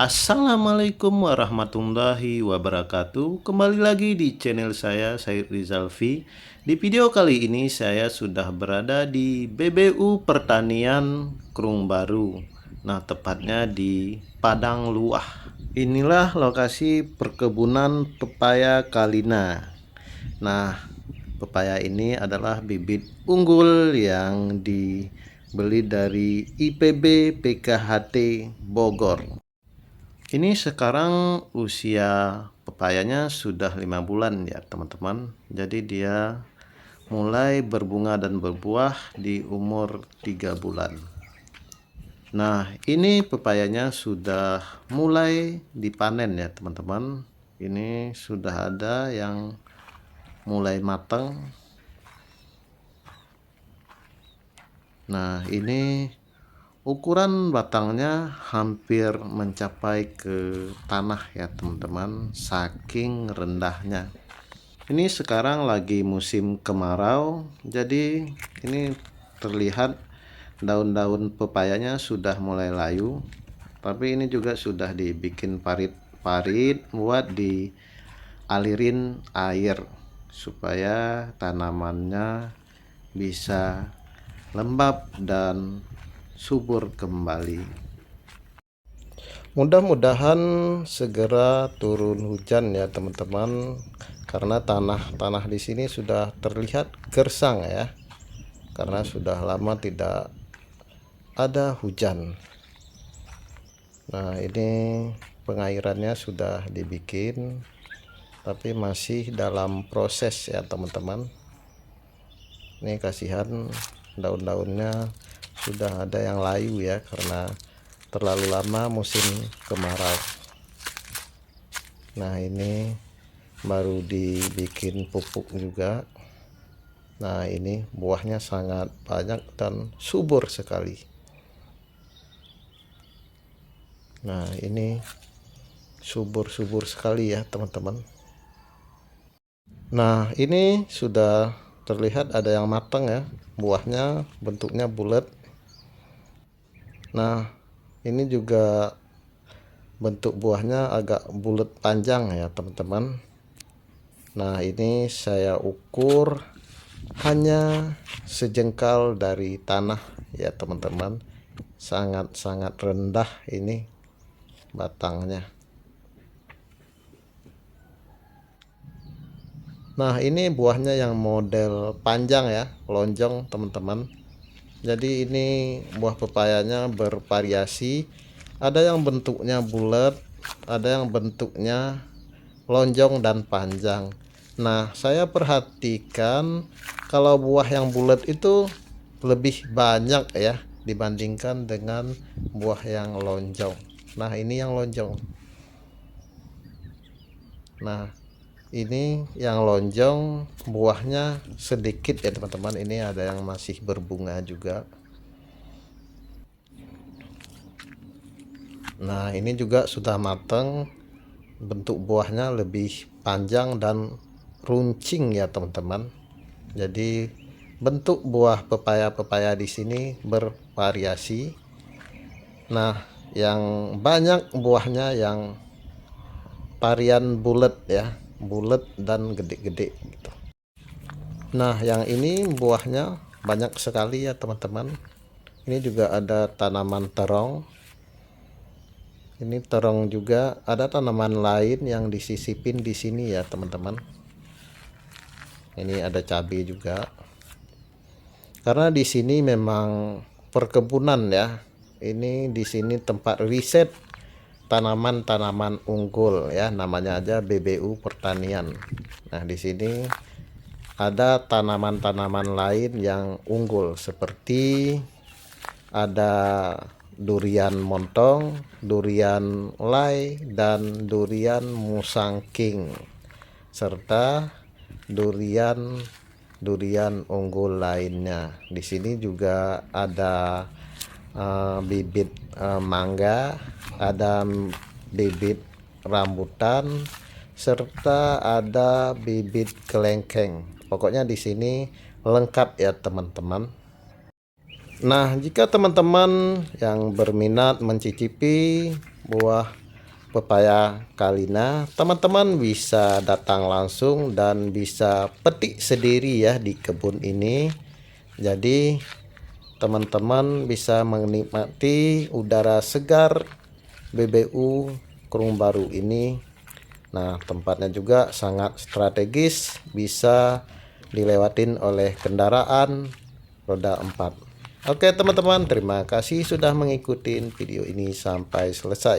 Assalamualaikum warahmatullahi wabarakatuh. Kembali lagi di channel saya, Said Rizalfi. Di video kali ini saya sudah berada di BBU Pertanian Krung Baru. Nah, tepatnya di Padang Luah. Inilah lokasi perkebunan pepaya Kalina. Nah, pepaya ini adalah bibit unggul yang dibeli dari IPB PKHT Bogor. Ini sekarang usia pepayanya sudah 5 bulan ya teman-teman. Jadi dia mulai berbunga dan berbuah di umur 3 bulan. Nah, ini pepayanya sudah mulai dipanen ya teman-teman. Ini sudah ada yang mulai matang. Nah, ini ukuran batangnya hampir mencapai ke tanah ya teman-teman, saking rendahnya. Ini sekarang lagi musim kemarau, jadi ini terlihat daun-daun pepayanya sudah mulai layu. Tapi ini juga sudah dibikin parit-parit buat dialirin air supaya tanamannya bisa lembab dan subur kembali. Mudah-mudahan segera turun hujan ya teman-teman, karena tanah di sini sudah terlihat gersang ya, karena sudah lama tidak ada hujan. Nah, ini pengairannya sudah dibikin, tapi masih dalam proses ya teman-teman. Ini kasihan, daun-daunnya sudah ada yang layu ya, karena terlalu lama musim kemarau. Nah, ini baru dibikin pupuk juga. Nah, ini buahnya sangat banyak dan subur sekali. Nah, ini subur-subur sekali ya teman-teman. Nah, ini sudah terlihat ada yang matang ya, buahnya bentuknya bulat. Nah, ini juga bentuk buahnya agak bulat panjang ya teman-teman. Nah, ini saya ukur hanya sejengkal dari tanah ya teman-teman, sangat-sangat rendah ini batangnya. Nah, ini buahnya yang model panjang ya, lonjong teman-teman. Jadi ini buah pepayanya bervariasi, ada yang bentuknya bulat, ada yang bentuknya lonjong dan panjang. Nah, saya perhatikan kalau buah yang bulat itu lebih banyak ya dibandingkan dengan buah yang lonjong. Nah, ini yang lonjong. Nah, ini yang lonjong buahnya sedikit ya teman-teman. Ini ada yang masih berbunga juga. Nah, ini juga sudah matang. Bentuk buahnya lebih panjang dan runcing ya teman-teman. Jadi bentuk buah pepaya di sini bervariasi. Nah, yang banyak buahnya yang varian bulat ya, bulat dan gede-gede gitu. Nah, yang ini buahnya banyak sekali ya teman-teman. Ini juga ada tanaman terong. Ini terong juga, ada tanaman lain yang disisipin di sini ya teman-teman. Ini ada cabai juga. Karena di sini memang perkebunan ya. Ini di sini tempat riset tanaman-tanaman unggul ya, namanya aja BBU Pertanian. Nah, di sini ada tanaman-tanaman lain yang unggul seperti ada durian montong, durian lay, dan durian musang king, serta durian unggul lainnya. Di sini juga ada bibit mangga, ada bibit rambutan, serta ada bibit kelengkeng. Pokoknya di sini lengkap ya teman-teman. Nah, jika teman-teman yang berminat mencicipi buah pepaya Kalina, teman-teman bisa datang langsung dan bisa petik sendiri ya di kebun ini. Jadi teman-teman bisa menikmati udara segar BBU Kerung Baru ini. Nah, tempatnya juga sangat strategis, bisa dilewatin oleh kendaraan roda 4. Oke teman-teman, terima kasih sudah mengikuti video ini sampai selesai.